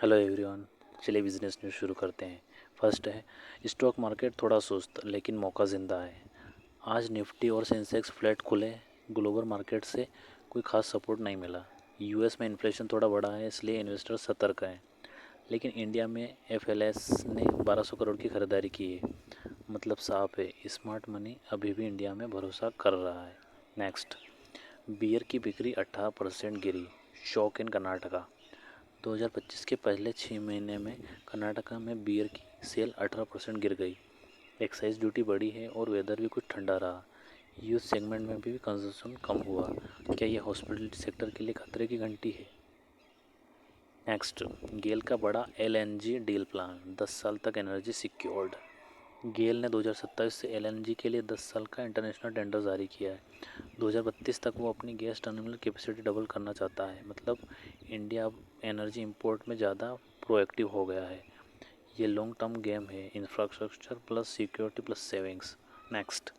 Hello everyone. चलिए business news शुरू करते हैं। फर्स्ट है, स्टॉक मार्केट थोड़ा सुस्त लेकिन मौका ज़िंदा है। आज निफ्टी और सेंसेक्स फ्लैट खुले। ग्लोबल मार्केट से कोई खास सपोर्ट नहीं मिला। यूएस में इन्फ्लेशन थोड़ा बढ़ा है, इसलिए इन्वेस्टर सतर्क हैं। लेकिन इंडिया में एफएलएस ने 1200 करोड़ की खरीदारी की है। मतलब साफ है, स्मार्ट मनी अभी भी इंडिया में भरोसा कर रहा है। नेक्स्ट, बियर की बिक्री 18% गिरी। शॉक इन कर्नाटका। 2025 के पहले 6 महीने में कर्नाटका में बियर की सेल 18% गिर गई। एक्साइज ड्यूटी बढ़ी है और वेदर भी कुछ ठंडा रहा। यूथ सेगमेंट में भी कंजम्पशन कम हुआ। क्या ये हॉस्पिटलिटी सेक्टर के लिए खतरे की घंटी है? नेक्स्ट, गेल का बड़ा एलएनजी डील प्लान, 10 साल तक एनर्जी सिक्योर्ड। गेल ने 2027 से एलएनजी के लिए 10 साल का इंटरनेशनल टेंडर जारी किया है। 2032 तक वो अपनी गैस टर्मिनल कैपेसिटी डबल करना चाहता है। मतलब इंडिया अब एनर्जी इंपोर्ट में ज़्यादा प्रोएक्टिव हो गया है। ये लॉन्ग टर्म गेम है, infrastructure plus security plus savings. Next,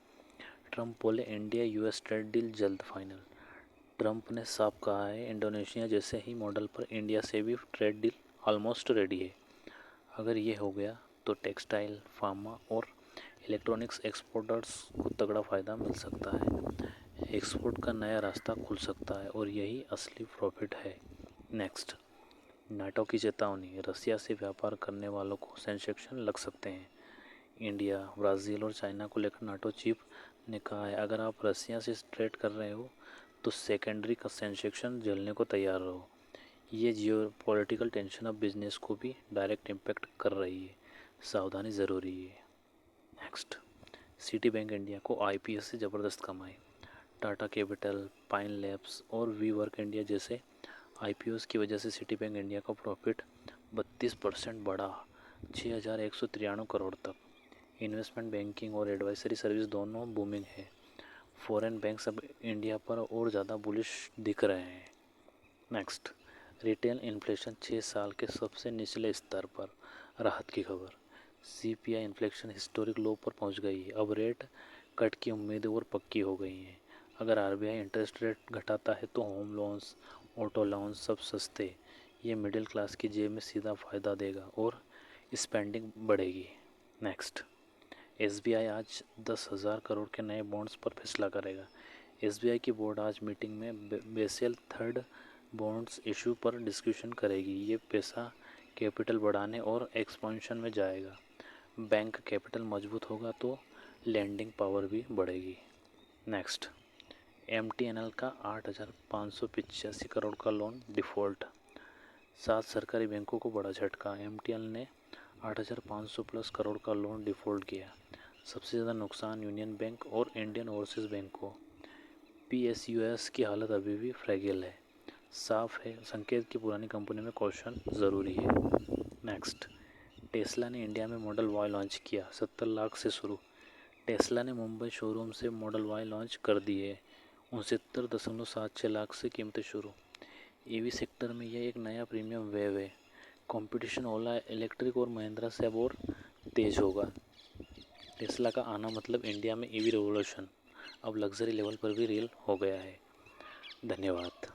Trump बोले इंडिया यूएस ट्रेड डील जल्द फाइनल। ट्रम्प ने साफ कहा है इंडोनेशिया जैसे ही मॉडल पर इंडिया से भी ट्रेड डील ऑलमोस्ट रेडी है। अगर ये हो गया तो टेक्सटाइल, फार्मा और इलेक्ट्रॉनिक्स एक्सपोर्टर्स को तगड़ा फ़ायदा मिल सकता है। एक्सपोर्ट का नया रास्ता खुल सकता है और यही असली प्रॉफिट है। नेक्स्ट, नाटो की चेतावनी, रसिया से व्यापार करने वालों को सैंक्शन लग सकते हैं। इंडिया, ब्राज़ील और चाइना को लेकर नाटो चीफ ने कहा है अगर आप रसिया से ट्रेड कर रहे हो तो सेकेंडरी का सैंक्शन झेलने को तैयार रहो। ये जियो पॉलिटिकल टेंशन अब बिजनेस को भी डायरेक्ट इम्पेक्ट कर रही है। सावधानी ज़रूरी है। नेक्स्ट, सिटी बैंक इंडिया को आईपीएस से ज़बरदस्त कमाई। टाटा कैपिटल, पाइन लैब्स और वी वर्क इंडिया जैसे आईपीओस की वजह से सिटी बैंक इंडिया का प्रॉफिट 32% बढ़ा, 6193 करोड़ तक। इन्वेस्टमेंट बैंकिंग और एडवाइजरी सर्विस दोनों बूमिंग है। फॉरेन बैंक्स अब इंडिया पर और ज़्यादा बुलिश दिख रहे हैं। नेक्स्ट, रिटेल इन्फ्लेशन 6 साल के सबसे निचले स्तर पर, राहत की खबर। सीपीआई इन्फ्लेशन हिस्टोरिक लो पर पहुंच गई है। अब रेट कट की उम्मीदें और पक्की हो गई हैं। अगर आरबीआई इंटरेस्ट रेट घटाता है तो होम लोन्स, ऑटो लोन्स सब सस्ते। ये मिडिल क्लास की जेब में सीधा फ़ायदा देगा और स्पेंडिंग बढ़ेगी। नेक्स्ट, एसबीआई आज 10,000 करोड़ के नए बॉन्ड्स पर फैसला करेगा। एसबीआई की बोर्ड आज मीटिंग में बेसिल थर्ड बॉन्ड्स इशू पर डिस्कशन करेगी। ये पैसा कैपिटल बढ़ाने और एक्सपेंशन में जाएगा। बैंक कैपिटल मजबूत होगा तो लैंडिंग पावर भी बढ़ेगी। नेक्स्ट, एमटीएनएल का 8,585 करोड़ का लोन डिफ़ॉल्ट। 7 सरकारी बैंकों को बड़ा झटका। एमटीएनएल ने 8,500 प्लस करोड़ का लोन डिफ़ॉल्ट किया। सबसे ज़्यादा नुकसान यूनियन बैंक और इंडियन ओवरसीज़ बैंक को। पीएसयूएस की हालत अभी भी फ्रैगिल है। साफ है संकेत की पुरानी कंपनी में कौशन ज़रूरी है। नेक्स्ट, टेस्ला ने इंडिया में मॉडल वाई लॉन्च किया, 70 लाख से शुरू। टेस्ला ने मुंबई शोरूम से मॉडल वाई लॉन्च कर दी है, 69.76 लाख से कीमतें शुरू। ईवी सेक्टर में यह एक नया प्रीमियम वेव है। कंपटीशन ओला इलेक्ट्रिक और महिंद्रा से अब और तेज होगा। टेस्ला का आना मतलब इंडिया में ईवी रेवोल्यूशन अब लग्जरी लेवल पर भी रियल हो गया है। धन्यवाद।